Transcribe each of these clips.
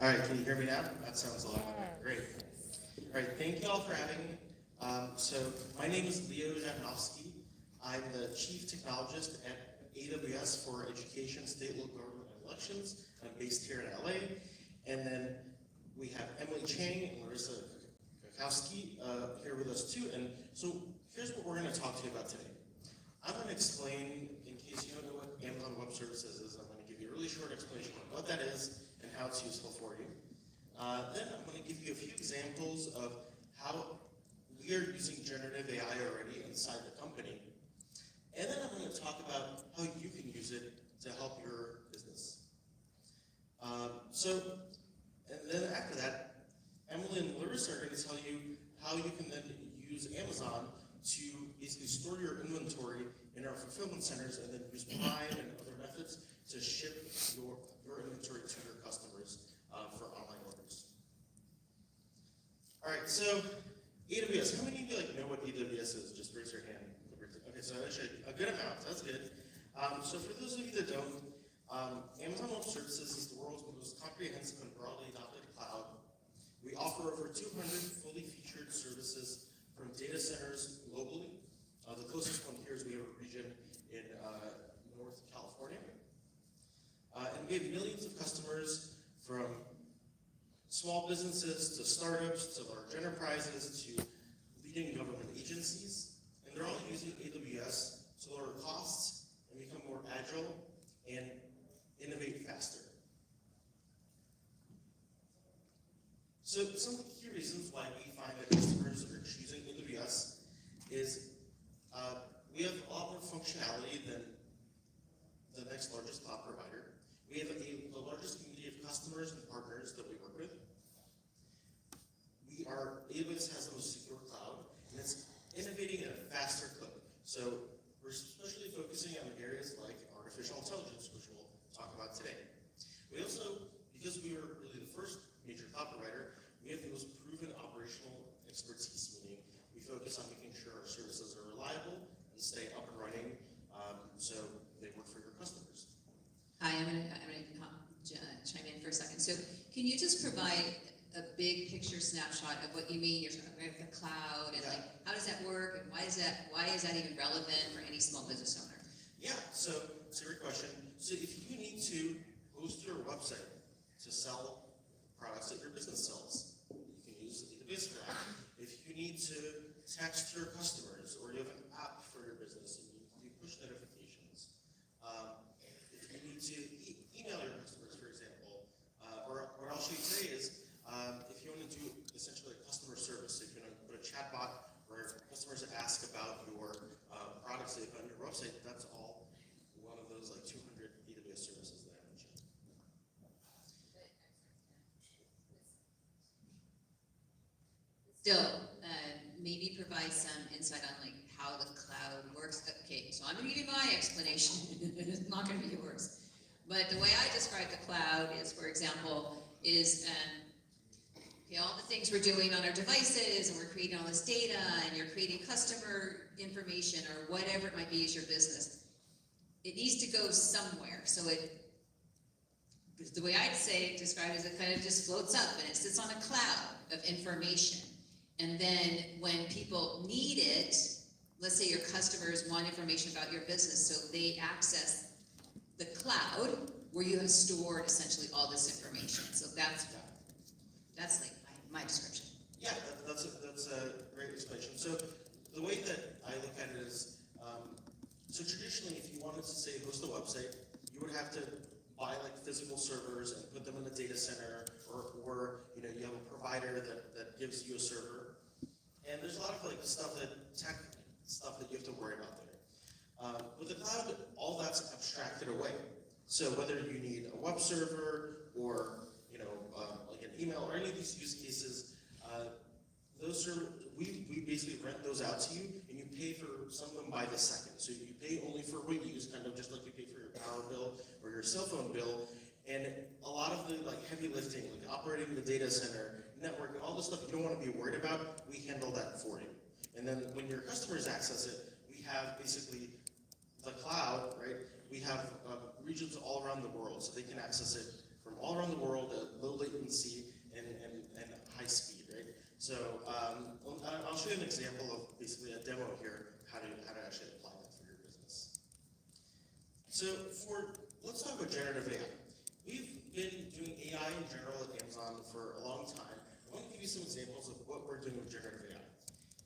All right, can you hear me now? That sounds a lot better. Great. All right, thank you all for having me. So my name is Leo Janovsky. I'm the Chief Technologist at AWS for Education, State, Local Government, and Elections. I'm based here in LA. And then we have Emily Chang and Larissa Kakowski here with us too. And so here's what we're going to talk to you about today. I'm going to explain, in case you don't know what Amazon Web Services is, I'm going to give you a really short explanation of what that is and how it's useful for you. Then I'm going to give you a few examples of how we are using generative AI already inside the company. And then I'm going to talk about how you can use it to help your business. And then after that, Emily and Larissa are going to tell you how you can then use Amazon to basically store your inventory in our fulfillment centers and then use Prime and other methods to ship your inventory to your customers for online orders. All right, so AWS. How many of you know what AWS is? Just raise your hand. Okay, so actually a good amount. That's good. So for those of you that don't, Amazon Web Services is the world's most comprehensive and broadly adopted cloud. We offer over 200 fully featured services from data centers globally. The closest one here is we have a region in North California. And we have millions of customers from small businesses to startups to large enterprises to leading government agencies. And they're all using AWS to lower costs and become more agile and innovate faster. So some key reasons why we find that customers are choosing AWS is we have a lot more functionality than the next largest cloud provider. We have the largest community of customers and partners that we work with. AWS has the most secure cloud, and it's innovating at a faster clip. So we're especially focusing on areas like artificial intelligence, which we'll talk about today. We also, because we were really the first major cloud provider, we have the most proven operational expertise, meaning we focus on making sure our services are reliable and stay up and running so they work for your customers. Hi, I'm going to chime in for a second. So can you just provide a big picture snapshot of what you mean? You're talking about the cloud and how does that work and why is that even relevant for any small business owner? Yeah, so it's a great question. So if you need to host your website to sell products that your business sells, you can use AWS for that. If you need to text your customers or you have an app for your business and you do push notifications, if you need to email your customers, for example, or what I'll show you today is if you want to do essentially a customer service, so if you want to put a chatbot where customers ask about your products that you put on your website, that's all one of those 200 AWS services that I mentioned. Still, maybe provide some insight on how the cloud works. Okay, so I'm going to give you my explanation. It's not going to be yours. But the way I describe the cloud is, for example, all the things we're doing on our devices, and we're creating all this data, and you're creating customer information or whatever it might be as your business. It needs to go somewhere. So the way I'd describe it is it kind of just floats up and it sits on a cloud of information. And then when people need it, let's say your customers want information about your business, so they access the cloud where you have stored essentially all this information. So that's my description. Yeah, that's a great explanation. So the way that I look at it is, so traditionally, if you wanted to say host a website, you would have to buy physical servers and put them in a data center, or you have a provider that gives you a server. And there's a lot of tech stuff that you have to worry about there. With the cloud, all that's abstracted away. So whether you need a web server or an email or any of these use cases, those servers, we basically rent those out to you, and you pay for some of them by the second. So you pay only for what you use, kind of just like you pay for your power bill or your cell phone bill. And a lot of the heavy lifting, operating the data center, networking, all the stuff you don't want to be worried about, we handle that for you. And then when your customers access it, we have basically the cloud, right? We have regions all around the world, so they can access it from all around the world at low latency and high speed, right? So I'll show you an example of basically a demo here, how to actually apply that for your business. So let's talk about generative AI. We've been doing AI in general at Amazon for a long time. I want to give you some examples of what we're doing with generative AI.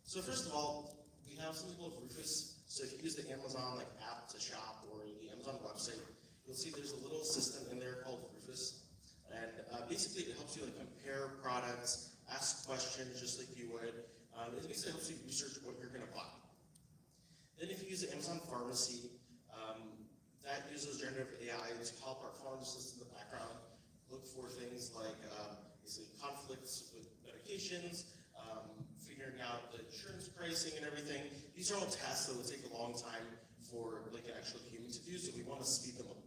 So first of all, we have something called Rufus. So if you use the Amazon app to shop or the Amazon website, you'll see there's a little system in there called Rufus. And basically it helps you compare products, ask questions just like you would. It basically helps you research what you're going to buy. Then if you use the Amazon Pharmacy, that uses generative AI to help our pharmacists in the background look for things like basically conflicts with medications, figuring out the insurance pricing and everything. These are all tasks that would take a long time for an actual human to do, so we want to speed them up.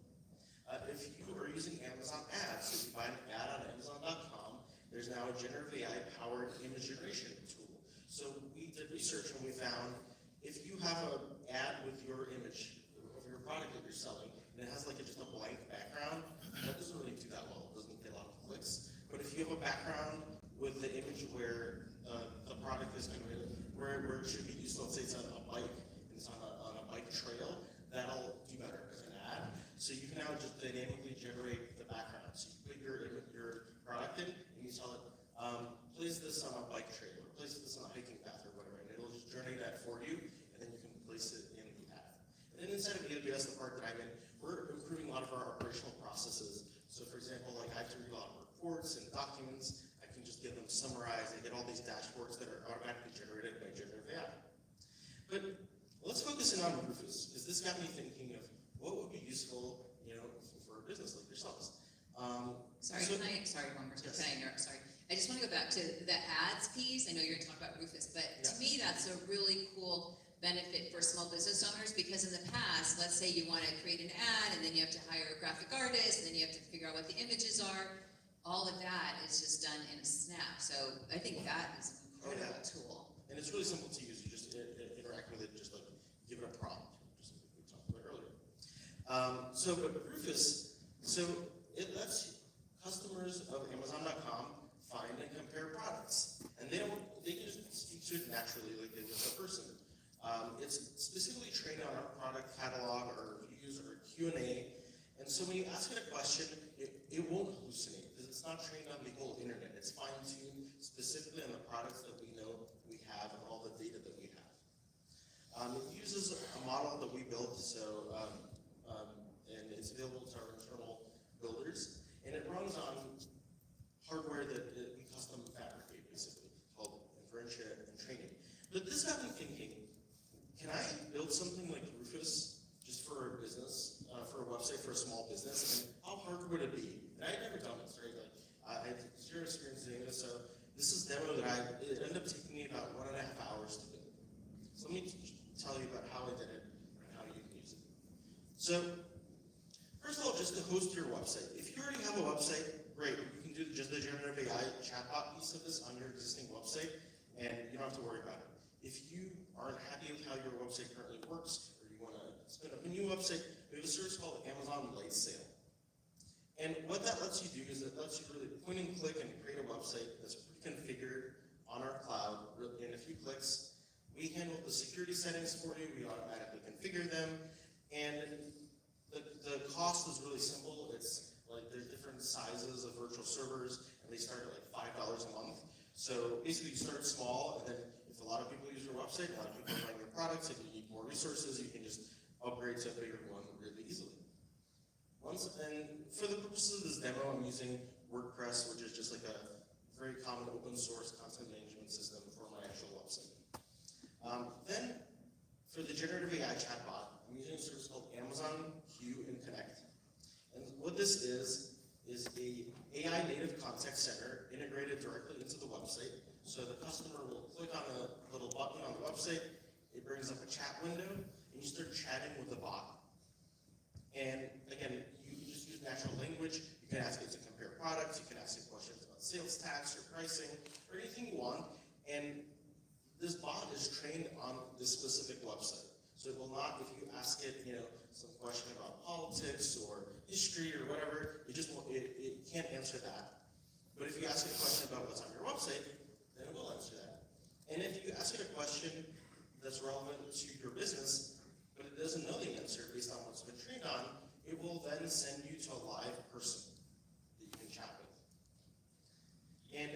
If you are using Amazon ads, so if you buy an ad on Amazon.com, there's now a generative AI powered image generation tool. So we did research and we found if you have an ad with your image of your product that you're selling, and it has just a blank background, that doesn't really do that well. It doesn't get a lot of clicks. But if you have a background with the image where the product is where it should be used, let's say it's on a bike, and it's on a bike trail, that'll do better as an ad. So you can now just dynamically generate the background. So you put your product in, and you tell it, place this on a bike trail, or place this on a hiking path, or whatever, and it'll just generate that for you, and then you can place it in the ad. And then inside of AWS, the part that I'm in, we're improving a lot of our operational processes. So for example, I have to read a lot of reports and documents. I can just get them summarized. I get all these dashboards that are automatically generated by generative AI. But let's focus in on Rufus, because this got me thinking of what would be useful, for a business like yourselves. Sorry, one more time, Yes. can I interrupt, sorry. I just want to go back to the ads piece. I know you're going to talk about Rufus, but to Yeah. me, that's a really cool benefit for small business owners, because in the past, let's say you want to create an ad and then you have to hire a graphic artist and then you have to figure out what the images are. All of that is just done in a snap. So I think that is an incredible tool. And it's really simple to use. You just interact with it, just give it a prompt, just like we talked about earlier. But Rufus, it lets customers of Amazon.com find and compare products, and they can just speak to it naturally like they would a person. It's specifically trained on our product catalog or reviews or Q&A, and so when you ask it a question, it won't hallucinate because it's not trained on the whole internet. It's fine-tuned specifically on the products that we know we have and all the data that we have. It uses a model that we built, and it's available to our internal builders, and it runs on hardware that we custom fabricate, basically, called Inferentia and Training. But this got me thinking, can I build something like Rufus just for a business, for a website for a small business? And how hard would it be? And I had never done this, right? I had zero experience doing this, so this is a demo that it ended up taking me about 1.5 hours to build. So let me tell you about how I did it and how you can use it. So, first of all, just to host your website. If you already have a website, great. You can do just the generative AI chatbot piece of this on your existing website, and you don't have to worry about it. If you aren't happy with how your website currently works, or you want to spin up a new website, we have a service called Amazon Lightsail. And what that lets you do is it lets you really point and click and create a website that's pre-configured on our cloud in a few clicks. We handle the security settings for you, we automatically configure them, and the cost is really simple. It's there's different sizes of virtual servers, and they start at $5 a month. So basically you start small, and then if a lot of people use your website, a lot of people are buying your products, if you need more resources, you can just upgrade to a bigger one really easily. And for the purposes of this demo, I'm using WordPress, which is just a very common open source content management system for my actual website. Then, for the generative AI chatbot, I'm using a service called Amazon Q and Connect. And what this is a AI native contact center integrated directly into the website. So the customer will click on a little button on the website, it brings up a chat window, and you start chatting with the bot. And again, you just use natural language. You can ask it to compare products, you can ask it questions about sales tax or pricing, or anything you want. And this bot is trained on this specific website. So it will not, if you ask it, some question about politics or history or whatever, it can't answer that. But if you ask it a question about what's on your website, then it will answer that. And if you ask it a question that's relevant to your business, but it doesn't know the answer based on what's been trained on, it will then send you to a live person that you can chat with. And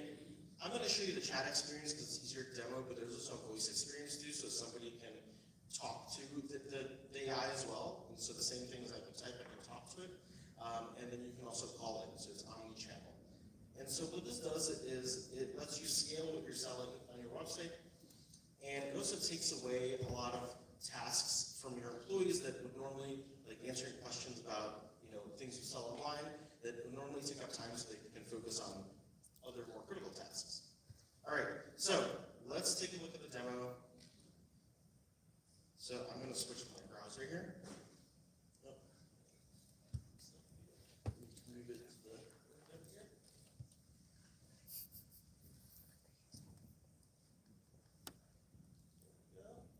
I'm going to show you the chat experience because it's easier to demo, but there's also a voice experience too, so somebody can talk to the AI as well. And so the same things I can type, I can talk to it. And then you can also call it, so it's omni-channel. And so what this does is it lets you scale what you're selling on your website, and it also takes away a lot of tasks from your employees that would normally, like answering questions about things you sell online, that would normally take up time so they can focus on other more critical tasks. All right, so let's take a look at the demo. So I'm going to switch to my browser here. Move it to the here.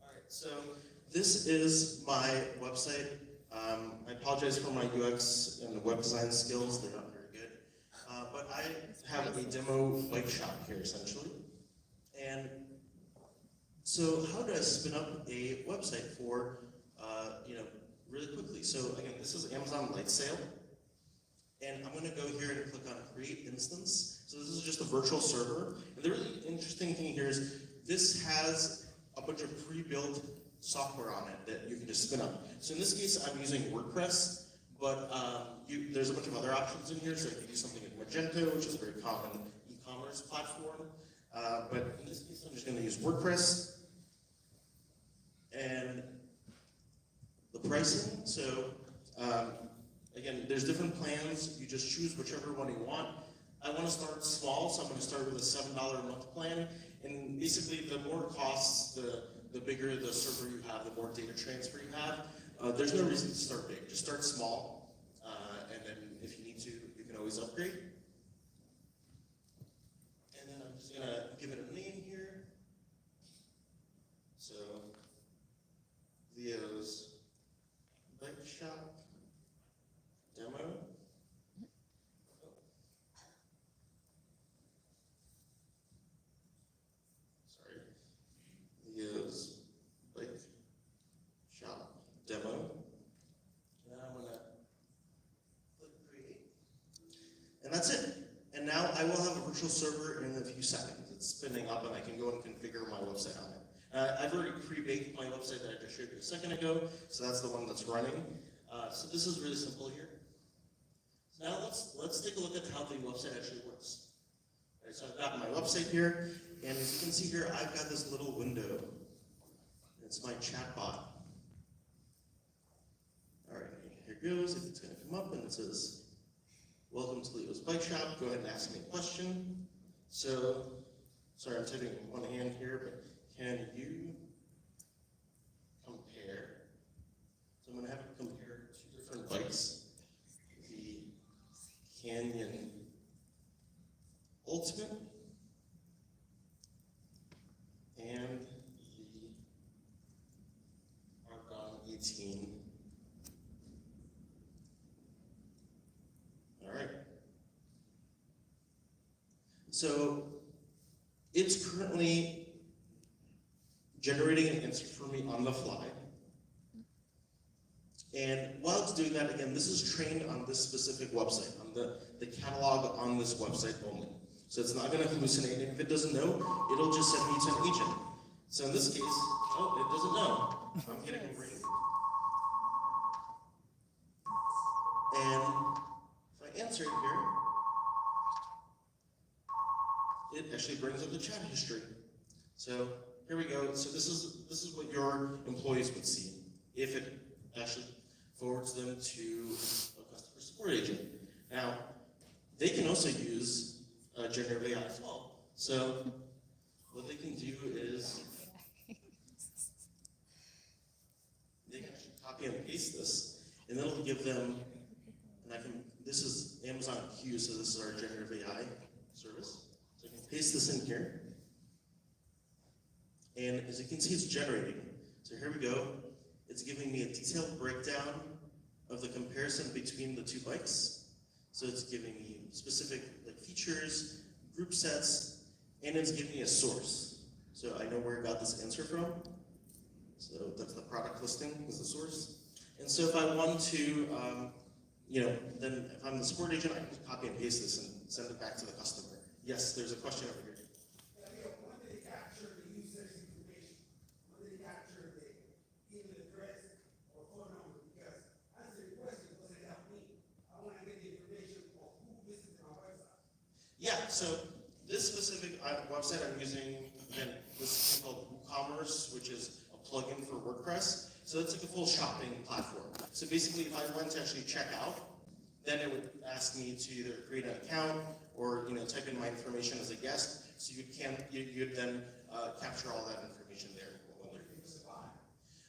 Alright, so this is my website. I apologize for my UX and web design skills, they're not very good. But I have a demo bike shop here essentially. And so how do I spin up a website for, really quickly? So again, this is Amazon Light Sale. And I'm going to go here and click on Create Instance. So this is just a virtual server. And the really interesting thing here is this has a bunch of pre-built software on it that you can just spin up. So in this case, I'm using WordPress, but there's a bunch of other options in here. So you can do something like Magento, which is a very common e-commerce platform. But in this case, I'm just going to use WordPress. And the pricing, so again, there's different plans. You just choose whichever one you want. I want to start small, so I'm going to start with a $7 a month plan. And basically, the more it costs, the bigger the server you have, the more data transfer you have. There's no reason to start big. Just start small, and then if you need to, you can always upgrade. And then I'm just going to give it a name here. So, Leo's Bike Shop Demo. Sorry. Leo's Bike Shop Demo. Now I'm going to click Create. And that's it. And now I will have a virtual server in a few seconds. It's spinning up and I can go and configure my website on it. I've already pre-baked my website that I just showed you a second ago, so that's the one that's running. So this is really simple here. So now let's take a look at how the website actually works. All right, so I've got my website here, and as you can see here, I've got this little window. It's my chat bot. All right, here goes. It's going to come up and it says, "Welcome to Leo's Bike Shop. Go ahead and ask me a question." So, sorry, I'm typing one hand here, but can you compare? So I'm going to have it compare two different bikes. The Canyon Ultimate and the Argon 18. All right. So it's currently generating an answer for me on the fly. And while it's doing that, again, this is trained on this specific website, on the catalog on this website only. So it's not going to hallucinate, and if it doesn't know, it'll just send me to an agent. So in this case, oh, it doesn't know. I'm getting a ring. And if I answer it here, it actually brings up the chat history. So here we go. So this is what your employees would see if it actually forwards them to a customer support agent. Now, they can also use generative AI as well. So what they can do is they can actually copy and paste this, and then it'll give them, this is Amazon Q, so this is our generative AI service. So I can paste this in here. And as you can see, it's generating. So here we go. It's giving me a detailed breakdown of the comparison between the two bikes. So it's giving me specific like features, group sets, and it's giving me a source. So I know where it got this answer from. So that's the product listing is the source. And so if I want to, then if I'm the support agent, I can copy and paste this and send it back to the customer. Yes, there's a question over here. When they capture the user's information, when they capture the email address or phone number, because answer the question doesn't help me. I want to get the information of who visits my website. Yeah, so this specific website I'm using, again, this thing called WooCommerce, which is a plugin for WordPress. So it's like a full shopping platform. So basically, if I went to actually check out, then it would ask me to either create an account or type in my information as a guest. So you'd then capture all that information there.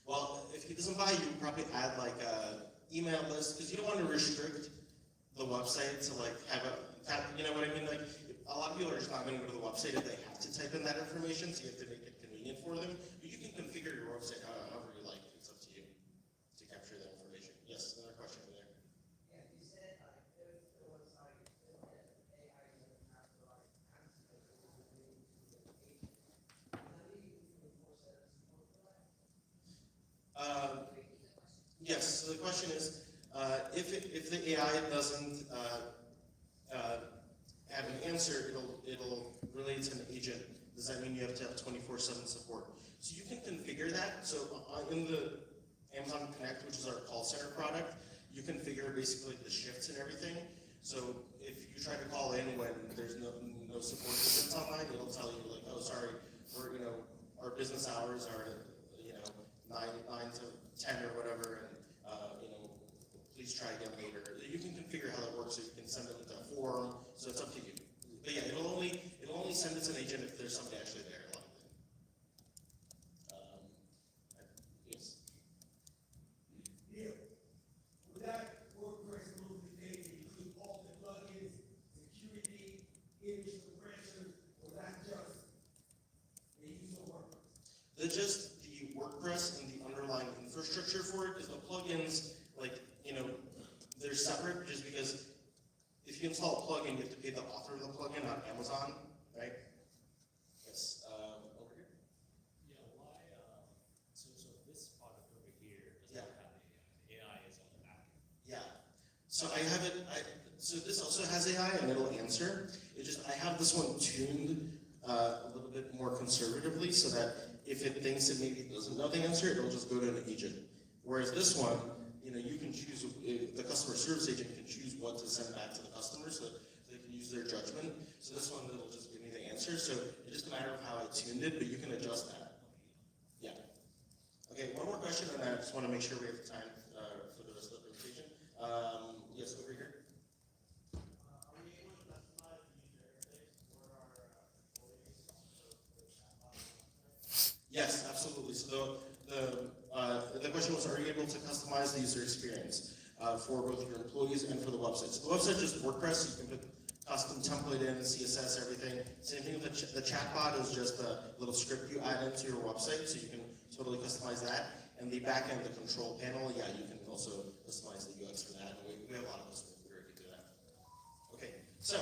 Well, if he doesn't buy, you would probably add like a email list because you don't want to restrict the website to like have you know what I mean? Like a lot of people are just not going to go to the website if they have to type in that information. So you have to make it convenient for them. But you can configure your website however you like. It's up to you to capture that information. Yes, another question over there. Yeah, you said like if it was like AI doesn't have to like answer the agent, how do you enforce that support for that? Yes. So the question is, if the AI doesn't have an answer, it'll relate to an agent. Does that mean you have to have 24/7 support? So you can configure that. So in the Amazon Connect, which is our call center product, you configure basically the shifts and everything. So if you try to call in when there's no support agents online, it'll tell you like, oh, sorry, our business hours are 9 to 10 or whatever, and please try again later. You can configure how that works, so you can send it to a forum. So it's up to you. But yeah, it'll only send it to an agent if there's somebody actually there. Yes. Yeah. With that WordPress monthly page, include all the plugins, security, image compression, or that just the use of WordPress? Just the WordPress and the underlying infrastructure for it, because the plugins, they're separate just because if you install a plugin, you have to pay the author of the plugin on Amazon, right? Yes, over here. Yeah, why, so this product over here doesn't Yeah. have AI is on the back. Yeah. So I have it, so this also has AI and it'll answer. I have this one tuned a little bit more conservatively so that if it thinks it maybe doesn't know the answer, it'll just go to an agent. Whereas this one, you can choose, the customer service agent can choose what to send back to the customer so that they can use their judgment. So this one, it'll just give me the answer. So it's just a matter of how I tuned it, but you can adjust that. Yeah. Okay, one more question, and I just want to make sure we have time for the rest of the presentation. Yes, over here. Are we able to customize the user interface for our employees also with chatbots? Yes, absolutely. So the question was, are you able to customize the user experience for both your employees and for the website? So the website is just WordPress. You can put custom template in, CSS, everything. Same thing with the chatbot is just a little script you add into your website, so you can totally customize that. And the back end, the control panel, yeah, you can also customize the UX for that. And we have a lot of customers who already do that. Okay, so.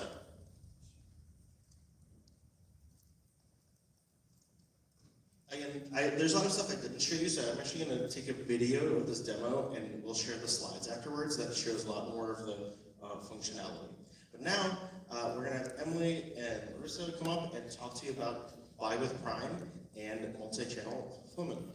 Again, there's a lot of stuff I didn't show you, so I'm actually going to take a video of this demo and we'll share the slides afterwards. That shows a lot more of the functionality. But now, we're going to have Emily and Marissa come up and talk to you about Buy with Prime and multi-channel fulfillment.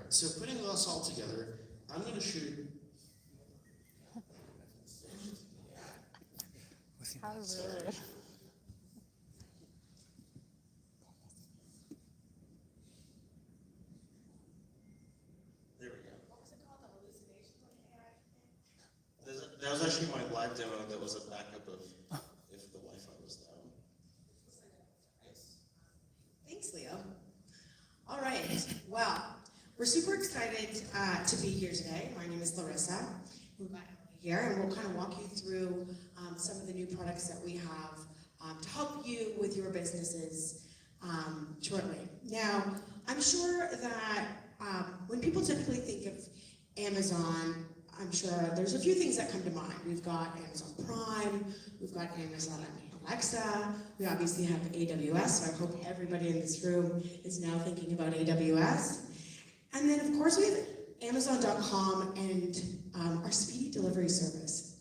So putting us all together, I'm going to shoot. How rude. There we go. What was it called? The hallucinations on AI? That was actually my live demo that was a backup of if the Wi-Fi was down. Yes. Thanks, Leo. All right, well, we're super excited to be here today. My name is Larissa. We've got Emily here, and we'll kind of walk you through some of the new products that we have to help you with your businesses shortly. Now, I'm sure that when people typically think of Amazon, I'm sure there's a few things that come to mind. We've got Amazon Prime, we've got Amazon Alexa, we obviously have AWS, so I hope everybody in this room is now thinking about AWS. And then, of course, we have Amazon.com and our speedy delivery service.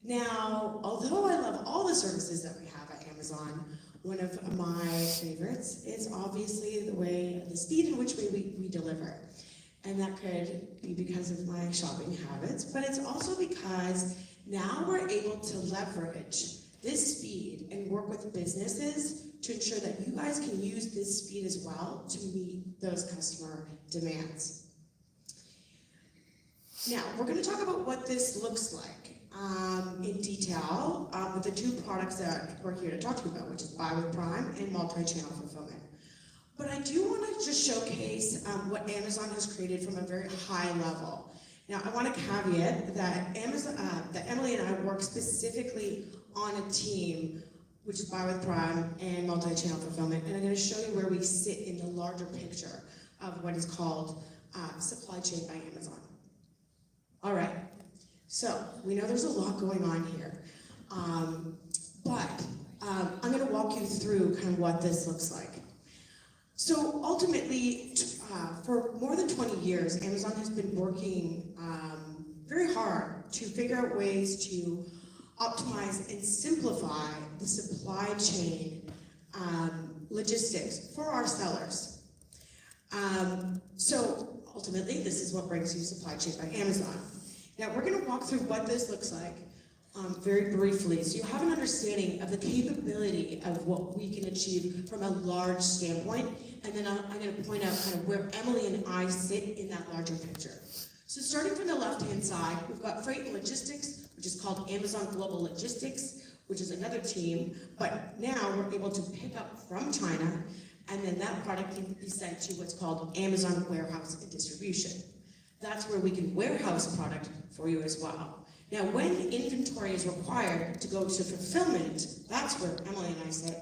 Now, although I love all the services that we have at Amazon, one of my favorites is obviously the speed in which we deliver. And that could be because of my shopping habits, but it's also because now we're able to leverage this speed and work with businesses to ensure that you guys can use this speed as well to meet those customer demands. Now, we're going to talk about what this looks like in detail with the two products that we're here to talk to you about, which is Buy with Prime and multi-channel fulfillment. But I do want to just showcase what Amazon has created from a very high level. Now, I want to caveat that that Emily and I work specifically on a team, which is Buy with Prime and multi-channel fulfillment, and I'm going to show you where we sit in the larger picture of what is called supply chain by Amazon. All right, so we know there's a lot going on here, but I'm going to walk you through kind of what this looks like. So ultimately, for more than 20 years, Amazon has been working very hard to figure out ways to optimize and simplify the supply chain logistics for our sellers. So ultimately, this is what brings you Supply Chain by Amazon. Now, we're going to walk through what this looks like very briefly, so you have an understanding of the capability of what we can achieve from a large standpoint, and then I'm going to point out kind of where Emily and I sit in that larger picture. So starting from the left-hand side, we've got Freight and Logistics, which is called Amazon Global Logistics, which is another team, but now we're able to pick up from China, and then that product can be sent to what's called Amazon Warehouse and Distribution. That's where we can warehouse product for you as well. Now, when inventory is required to go to fulfillment, that's where Emily and I sit.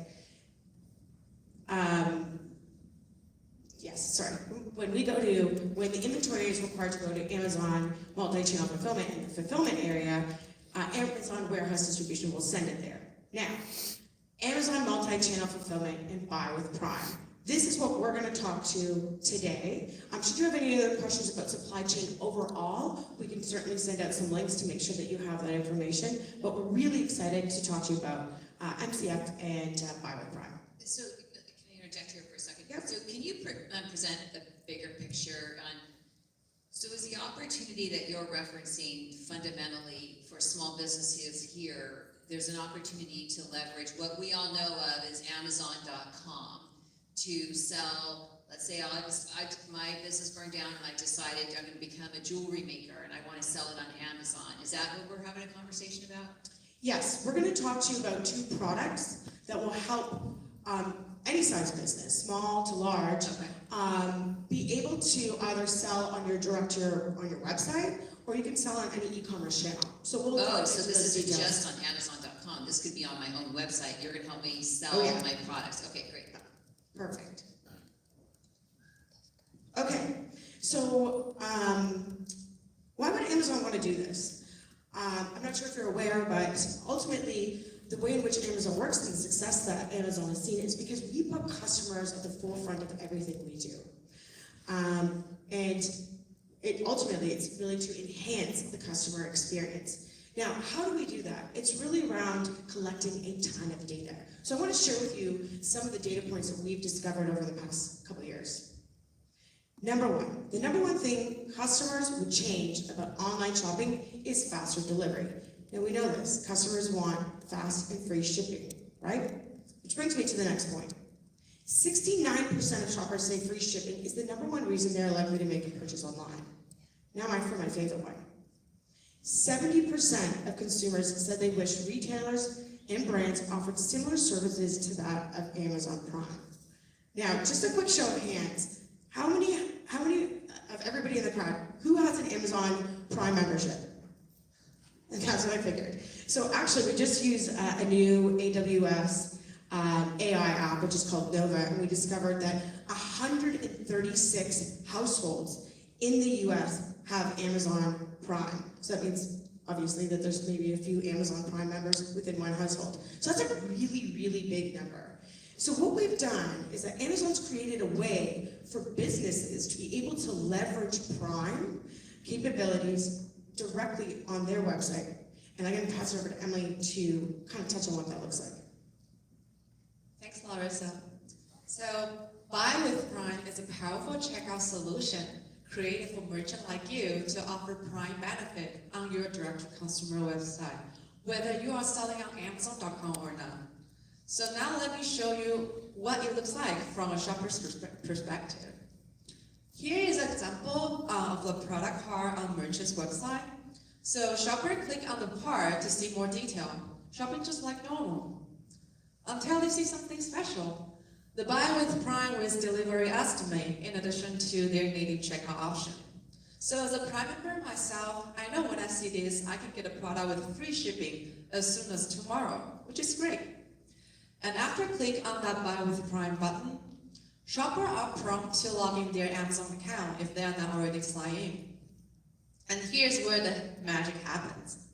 When the inventory is required to go to Amazon multi-channel fulfillment in the fulfillment area, Amazon Warehouse Distribution will send it there. Now, Amazon multi-channel fulfillment and Buy with Prime. This is what we're going to talk to today. Should you have any other questions about supply chain overall, we can certainly send out some links to make sure that you have that information. But we're really excited to talk to you about MCF and Buy with Prime. So, can I interject here for a second? Yep. So, can you present the bigger picture on, so is the opportunity that you're referencing fundamentally for small businesses here, there's an opportunity to leverage what we all know of as Amazon.com to sell, let's say my business burned down and I decided I'm going to become a jewelry maker and I want to sell it on Amazon. Is that what we're having a conversation about? Yes, we're going to talk to you about two products that will help any size business, small to large, be able to either sell on your on your website, or you can sell on any e-commerce channel. So we'll so this isn't just on Amazon.com. This could be on my own website. You're going to help me sell my products. Okay, great. Perfect. Okay, so why would Amazon want to do this? I'm not sure if you're aware, but ultimately, the way in which Amazon works and the success that Amazon has seen is because we put customers at the forefront of everything we do. And ultimately, it's really to enhance the customer experience. Now, how do we do that? It's really around collecting a ton of data. So I want to share with you some of the data points that we've discovered over the past couple of years. Number one, the number one thing customers would change about online shopping is faster delivery. Now we know this, customers want fast and free shipping, right? Which brings me to the next point. 69% of shoppers say free shipping is the number one reason they're likely to make a purchase online. Now for my favorite one. 70% of consumers said they wish retailers and brands offered similar services to that of Amazon Prime. Now, just a quick show of hands. How many of everybody in the crowd, who has an Amazon Prime membership? So actually, we just used a new AWS AI app, which is called Nova, and we discovered that 136 households in the US have Amazon Prime. So that means, obviously, that there's maybe a few Amazon Prime members within one household. So that's a really, really big number. So what we've done is that Amazon's created a way for businesses to be able to leverage Prime capabilities directly on their website. And I'm going to pass it over to Emily to kind of touch on what that looks like. Thanks, Larissa. So, Buy with Prime is a powerful checkout solution created for merchants like you to offer Prime benefit on your direct-to-consumer website, whether you are selling on Amazon.com or not. So now let me show you what it looks like from a shopper's perspective. Here is an example of the product card on merchant's website. So shopper click on the part to see more detail, shopping just like normal. Until they see something special. The Buy with Prime with delivery estimate in addition to their native checkout option. So as a Prime member myself, I know when I see this, I can get a product with free shipping as soon as tomorrow, which is great. And after click on that Buy with Prime button, shopper are prompted to log in their Amazon account if they are not already signed in. And here's where the magic happens.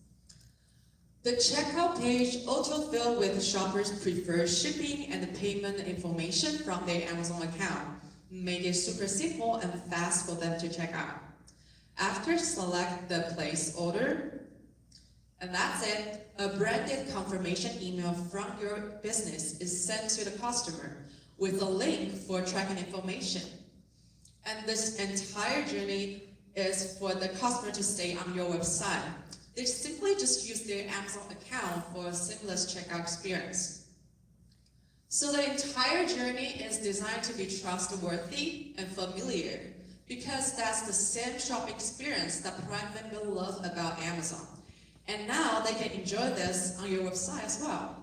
The checkout page auto-filled with shoppers' preferred shipping and payment information from their Amazon account, make it super simple and fast for them to check out. After select the place order, and that's it, a branded confirmation email from your business is sent to the customer with a link for tracking information. And this entire journey is for the customer to stay on your website. They simply just use their Amazon account for a seamless checkout experience. So the entire journey is designed to be trustworthy and familiar because that's the same shopping experience that Prime members love about Amazon. And now they can enjoy this on your website as well.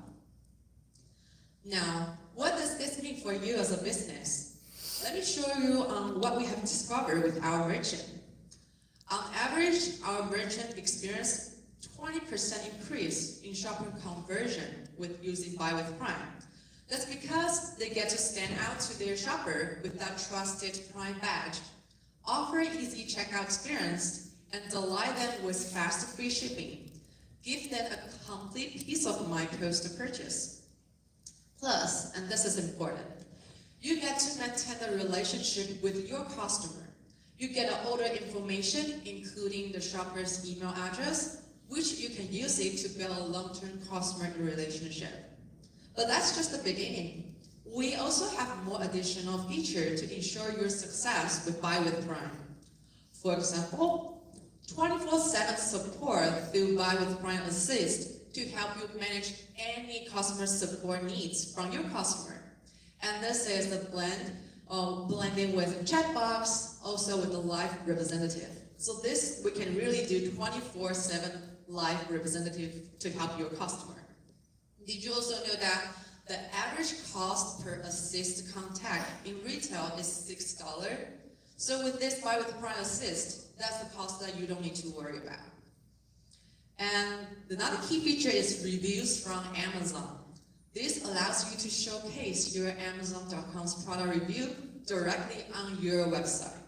Now, what does this mean for you as a business? Let me show you what we have discovered with our merchant. On average, our merchant experienced 20% increase in shopping conversion with using Buy with Prime. That's because they get to stand out to their shopper with that trusted Prime badge, offer easy checkout experience, and delight them with fast free shipping. Give them a complete peace of mind post-purchase. Plus, and this is important, you get to maintain a relationship with your customer. You get order information, including the shopper's email address, which you can use it to build a long-term customer relationship. But that's just the beginning. We also have more additional features to ensure your success with Buy with Prime. For example, 24/7 support through Buy with Prime Assist to help you manage any customer support needs from your customer. And this is the blending with chat box, also with the live representative. So this, we can really do 24/7 live representative to help your customer. Did you also know that the average cost per assist contact in retail is $6? So with this Buy with Prime Assist, that's the cost that you don't need to worry about. And another key feature is reviews from Amazon. This allows you to showcase your Amazon.com's product review directly on your website.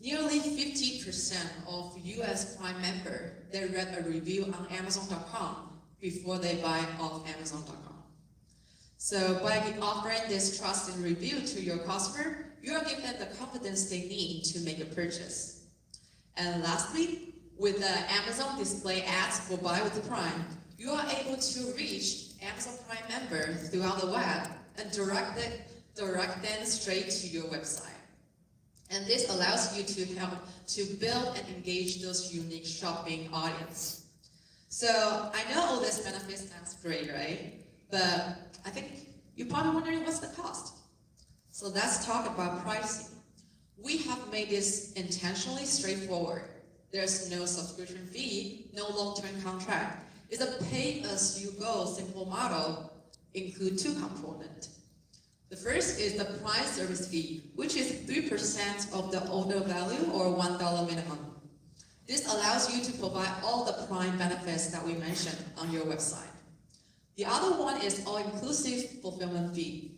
Nearly 50% of US Prime members, they read a review on Amazon.com before they buy off Amazon.com. So by offering this trusted review to your customer, you're giving them the confidence they need to make a purchase. And lastly, with the Amazon display ads for Buy with Prime, you are able to reach Amazon Prime members throughout the web and direct them straight to your website. And this allows you to help to build and engage those unique shopping audience. So I know all this benefits sounds great, right? But I think you're probably wondering what's the cost. So let's talk about pricing. We have made this intentionally straightforward. There's no subscription fee, no long-term contract. It's a pay-as-you-go simple model, include two components. The first is the Prime service fee, which is 3% of the order value or $1 minimum. This allows you to provide all the Prime benefits that we mentioned on your website. The other one is all-inclusive fulfillment fee,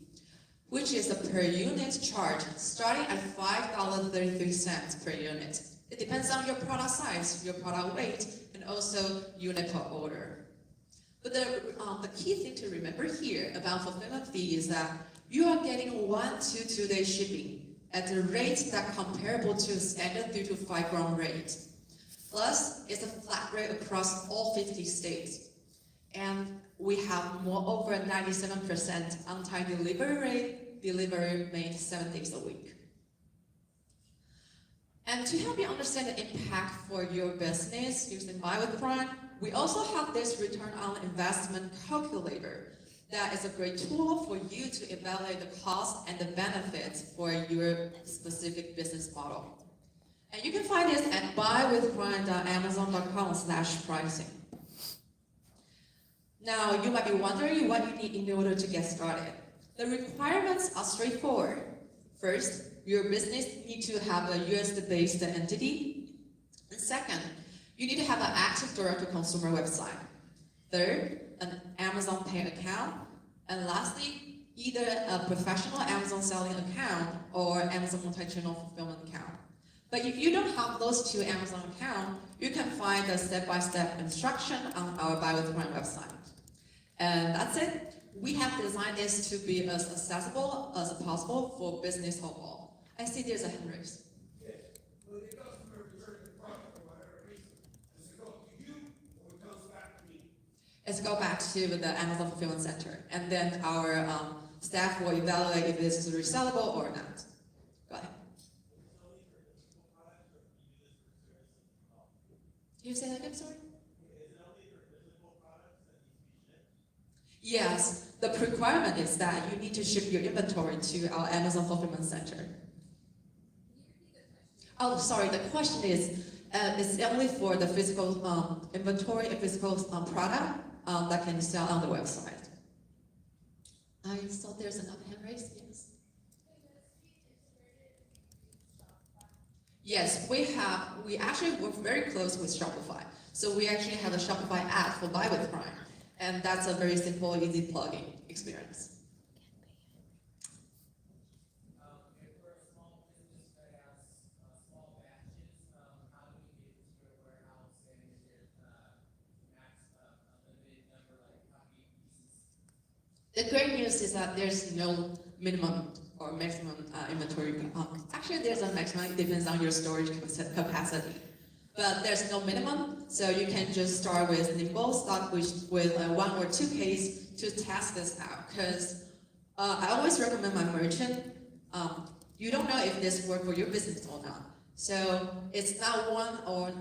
which is a per unit charge starting at $5.33 per unit. It depends on your product size, your product weight, and also unit per order. But the key thing to remember here about fulfillment fee is that you are getting 1 to 2 day shipping at a rate that comparable to standard 3 to 5 gram rate. Plus, it's a flat rate across all 50 states. And we have moreover 97% on-time delivery rate, delivery made 7 days a week. And to help you understand the impact for your business using Buy with Prime, we also have this return on investment calculator that is a great tool for you to evaluate the cost and the benefits for your specific business model. And you can find this at buywithprime.amazon.com/pricing. Now, you might be wondering what you need in order to get started. The requirements are straightforward. First, your business needs to have a US-based entity. And second, you need to have an active direct-to-consumer website. Third, an Amazon Pay account. And lastly, either a professional Amazon selling account or Amazon multi-channel fulfillment account. But if you don't have those 2 Amazon accounts, you can find a step-by-step instruction on our Buy with Prime website. And that's it. We have designed this to be as accessible as possible for business overall. I see there's a hand raise. Yes, when the customer returns the product for whatever reason, does it go to you or it comes back to me? Let's go back to the Amazon Fulfillment Center, and then our staff will evaluate if this is resellable or not. Go ahead. Can you say that again, sorry? Yes, the requirement is that you need to ship your inventory to our Amazon Fulfillment Center. Oh, sorry, the question is, it's only for the physical inventory and physical product that can sell on the website. I saw there's another hand raised, yes. Yes, we actually work very close with Shopify. So we actually have a Shopify app for Buy with Prime. And that's a very simple, easy plugin experience. If we're a small business that has small batches, how do we get to your warehouse, and is there max limited number, like how many pieces? The great news is that there's no minimum or maximum inventory. Actually, there's a maximum, it depends on your storage capacity. But there's no minimum, so you can just start with nimble, start with 1 or 2 case to test this out. Because I always recommend my merchant, you don't know if this works for your business or not. So it's not one, or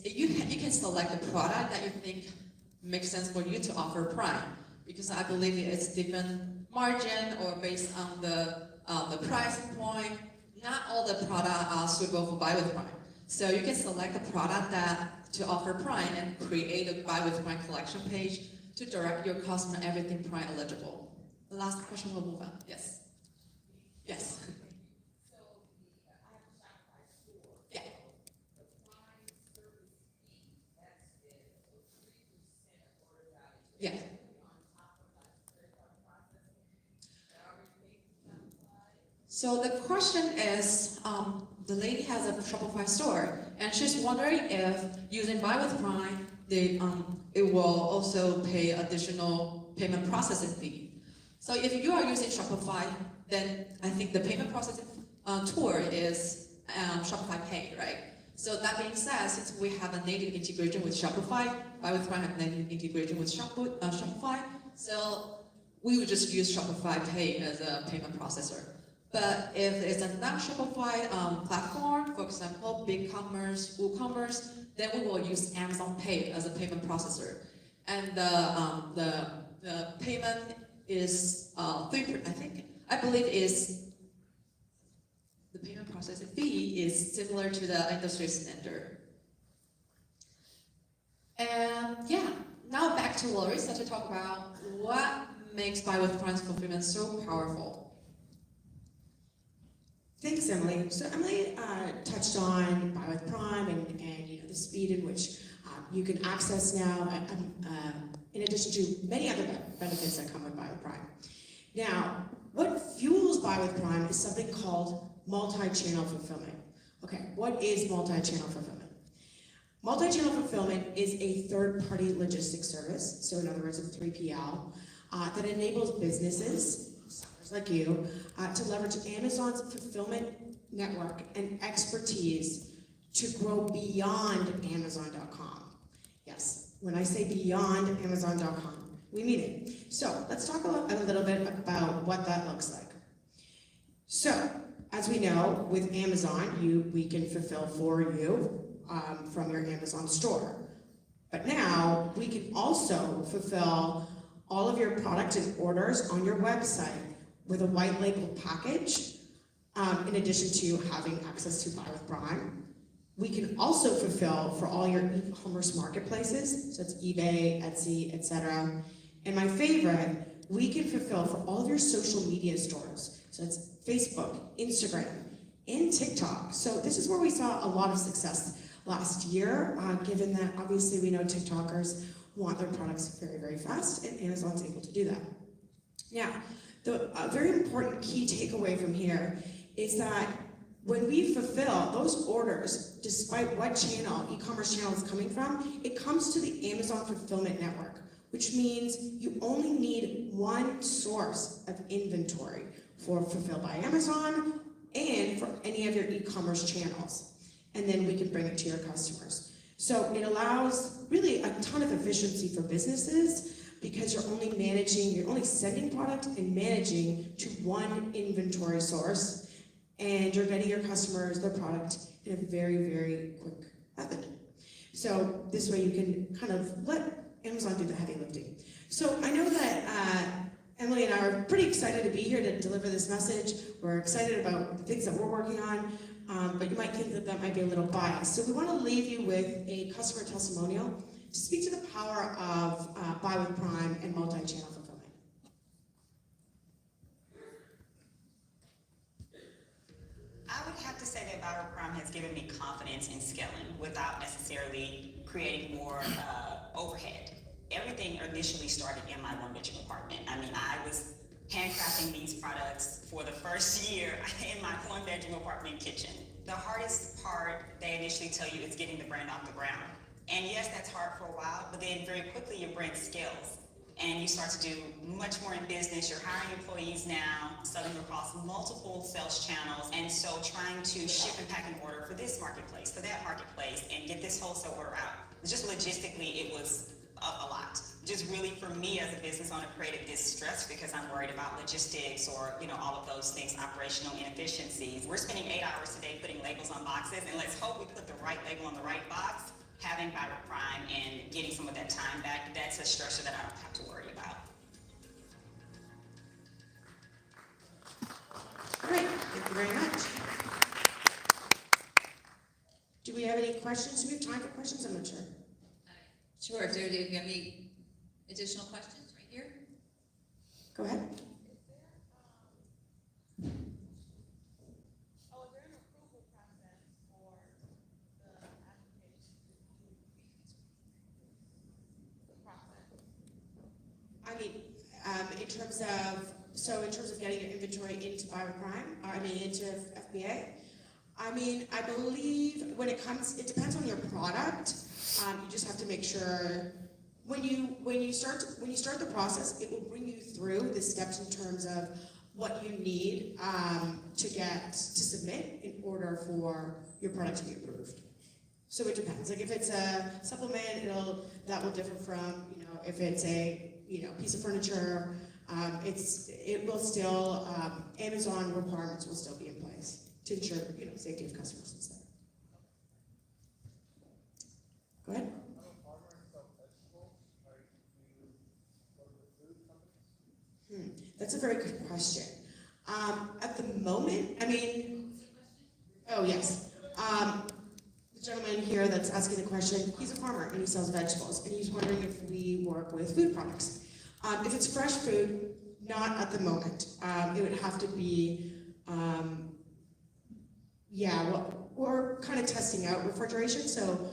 you can select a product that you think makes sense for you to offer Prime, because I believe it's different margin or based on the pricing point. Not all the products are suitable for Buy with Prime. So you can select a product to offer Prime and create a Buy with Prime collection page to direct your customer everything Prime eligible. The last question will move on. Yes. Yes. So I have a Shopify store. Yeah. The Prime service fee, that's it, so 3% of order value. Yeah. On top of that credit card processing, that already paid for Shopify. So the question is, the lady has a Shopify store, and she's wondering if using Buy with Prime, it will also pay additional payment processing fee. So if you are using Shopify, then I think the payment processing tool is Shopify Pay, right? So that being said, since we have a native integration with Shopify, Buy with Prime have native integration with Shopify, so we would just use Shopify Pay as a payment processor. But if it's a non-Shopify platform, for example, BigCommerce, WooCommerce, then we will use Amazon Pay as a payment processor. And the payment is 3%, I believe the payment processing fee is similar to the industry standard. And yeah, now back to Larissa to talk about what makes Buy with Prime's fulfillment so powerful. Thanks, Emily. So Emily touched on Buy with Prime and the speed in which you can access now, in addition to many other benefits that come with Buy with Prime. Now, what fuels Buy with Prime is something called multi-channel fulfillment. Okay, what is multi-channel fulfillment? Multi-channel fulfillment is a third-party logistics service, so in other words, a 3PL, that enables businesses, sellers like you, to leverage Amazon's fulfillment network and expertise to grow beyond Amazon.com. Yes, when I say beyond Amazon.com, we mean it. So let's talk a little bit about what that looks like. So, as we know, with Amazon, we can fulfill for you from your Amazon store. But now, we can also fulfill all of your product and orders on your website with a white label package, in addition to having access to Buy with Prime. We can also fulfill for all your e-commerce marketplaces, so it's eBay, Etsy, etc. And my favorite, we can fulfill for all of your social media stores, so it's Facebook, Instagram, and TikTok. So this is where we saw a lot of success last year, given that obviously we know TikTokers want their products very, very fast, and Amazon's able to do that. Now, the very important key takeaway from here is that when we fulfill those orders, despite what channel, e-commerce channel is coming from, it comes to the Amazon Fulfillment Network, which means you only need one source of inventory for Fulfilled by Amazon and for any of your e-commerce channels. And then we can bring it to your customers. So it allows really a ton of efficiency for businesses because you're only sending product and managing to one inventory source, and you're getting your customers their product in a very, very quick method. So this way you can kind of let Amazon do the heavy lifting. So I know that Emily and I are pretty excited to be here to deliver this message. We're excited about the things that we're working on, but you might think that that might be a little biased. So we want to leave you with a customer testimonial to speak to the power of Buy with Prime and multi-channel fulfillment. I would have to say that Buy with Prime has given me confidence in scaling without necessarily creating more overhead. Everything initially started in my one-bedroom apartment. I mean, I was handcrafting these products for the first year in my one-bedroom apartment kitchen. The hardest part, they initially tell you, is getting the brand off the ground. And yes, that's hard for a while, but then very quickly your brand scales. And you start to do much more in business. You're hiring employees now, selling across multiple sales channels. And so trying to ship and pack an order for this marketplace, for that marketplace, and get this wholesale order out. Just logistically, it was a lot. Just really for me as a business owner created this stress because I'm worried about logistics or, all of those things, operational inefficiencies. We're spending 8 hours a day putting labels on boxes, and let's hope we put the right label on the right box. Having Buy with Prime and getting some of that time back, that's a stressor that I don't have to worry about. All right, thank you very much. Do we have any questions? Do we have time for questions? I'm not sure. Sure, if there, do you have any additional questions right here? Go ahead. I mean, in terms of getting your inventory into Buy with Prime, into FBA, I believe it depends on your product. You just have to make sure when you start the process, it will bring you through the steps in terms of what you need to submit in order for your product to be approved. So it depends. Like if it's a supplement, that will differ from if it's a piece of furniture. It will still Amazon requirements will still be in place to ensure safety of customers and stuff. Go ahead. That's a very good question. At the moment, oh yes. The gentleman here that's asking the question, he's a farmer and he sells vegetables, and he's wondering if we work with food products. If it's fresh food, not at the moment. It would have to be Yeah, well, we're kind of testing out refrigeration, so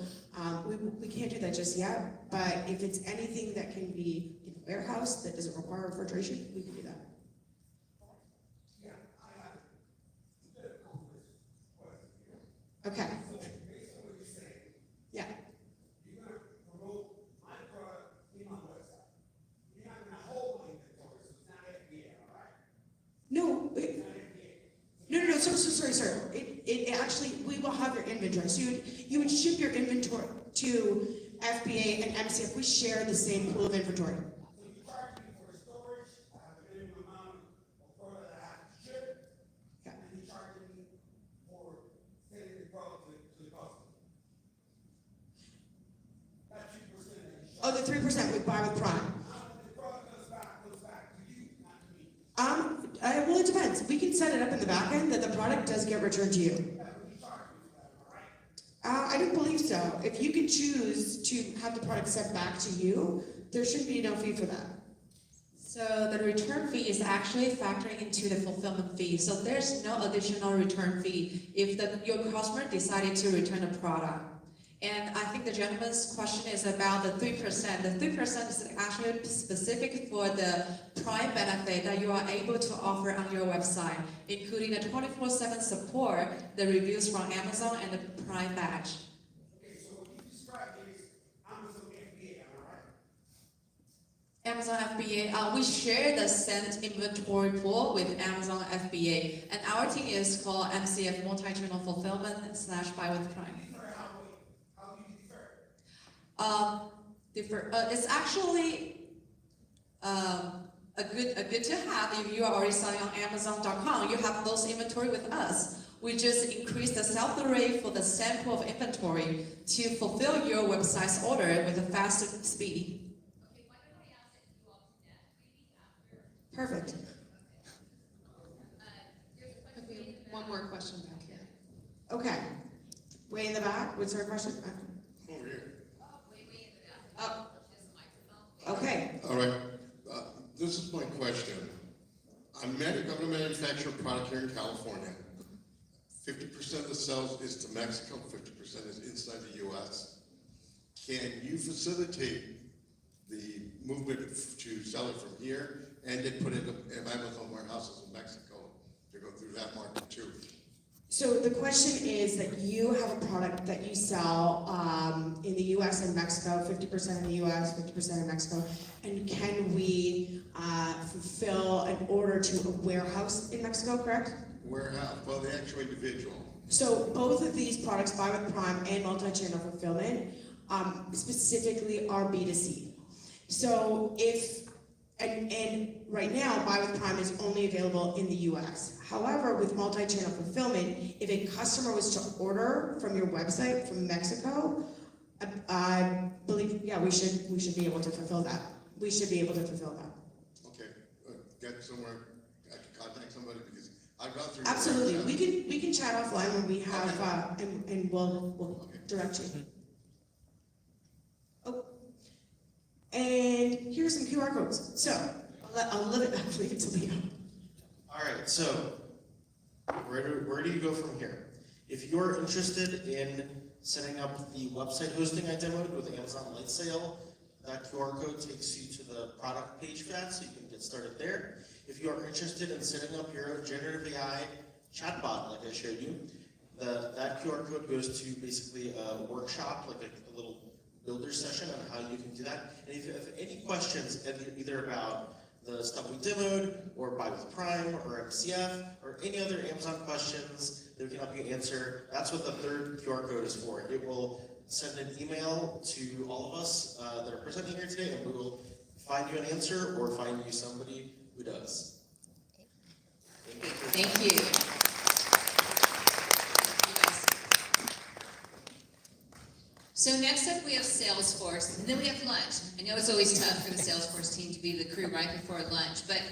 we can't do that just yet. But if it's anything that can be in a warehouse that doesn't require refrigeration, we can do that. Yeah, I have a bit of question. Okay, So based on what you're saying, yeah. you're gonna promote my product in my website. You're not gonna hold my inventory, so it's not FBA, all right? No, It's not FBA. no, sorry, sir. It actually, we will have your inventory. So you would ship your inventory to FBA and MCF. We share the same pool of inventory. So you charge me for storage, I have a minimum amount of product that I have to ship, Yeah. and you charge me for sending the product to the customer. That 3% that you charge. Oh, the 3% we buy with Prime. The product goes back to you, not to me. Well, it depends. We can set it up in the back end that the product does get returned to you. Yeah, but you charge me for that, all right? I don't believe so. If you can choose to have the product sent back to you, there should be no fee for that. So the return fee is actually factoring into the fulfillment fee. So there's no additional return fee if your customer decided to return a product. And I think the gentleman's question is about the 3%. The 3% is actually specific for the Prime benefit that you are able to offer on your website, including the 24/7 support, the reviews from Amazon, and the Prime badge. Okay, so what you described is Amazon FBA, am I right? Amazon FBA, we share the sent inventory pool with Amazon FBA, and our team is called MCF Multi-Channel Fulfillment / Buy with Prime. Defer, how do you defer? It's actually a good to have if you are already selling on Amazon.com. You have those inventory with us. We just increase the sell-through rate for the sample of inventory to fulfill your website's order with a faster speed. Okay, why don't I ask that you all connect maybe after? Perfect. There's a question. Okay, one more question back here. Okay. Way in the back. Was there a question? Over here. Way in the back. Oh, There's a microphone. okay. All right, this is my question. I'm going to manufacture a product here in California. 50% of the sales is to Mexico, 50% is inside the US. Can you facilitate the movement to sell it from here and then put it in Amazon warehouses in Mexico to go through that market too? So the question is that you have a product that you sell in the U.S. and Mexico, 50% in the U.S., 50% in Mexico, and can we fulfill an order to a warehouse in Mexico, correct? Warehouse, well, the actual individual. So both of these products, Buy with Prime and Multi-Channel Fulfillment, specifically are B2C. So and right now, Buy with Prime is only available in the US. However, with multi-channel fulfillment, if a customer was to order from your website from Mexico, I believe, yeah, we should be able to fulfill that. We should be able to fulfill that. Okay, get somewhere, I can contact somebody because I've gone through. Absolutely, we can chat offline when we have, and we'll direct you. Oh, and here's some QR codes. So I'll leave it to Leo. All right, so where do you go from here? If you're interested in setting up the website hosting I demoed with Amazon Lightsail, that QR code takes you to the product page for that, so you can get started there. If you are interested in setting up your own generative AI chatbot, like I showed you, that QR code goes to basically a workshop, like a little builder session on how you can do that. And if you have any questions, either about the stuff we demoed, or Buy with Prime, or MCF, or any other Amazon questions that we can help you answer, that's what the third QR code is for. It will send an email to all of us that are presenting here today, and we will find you an answer or find you somebody who does. Thank you. So next up, we have Salesforce, and then we have lunch. I know it's always tough for the Salesforce team to be the crew right before lunch, but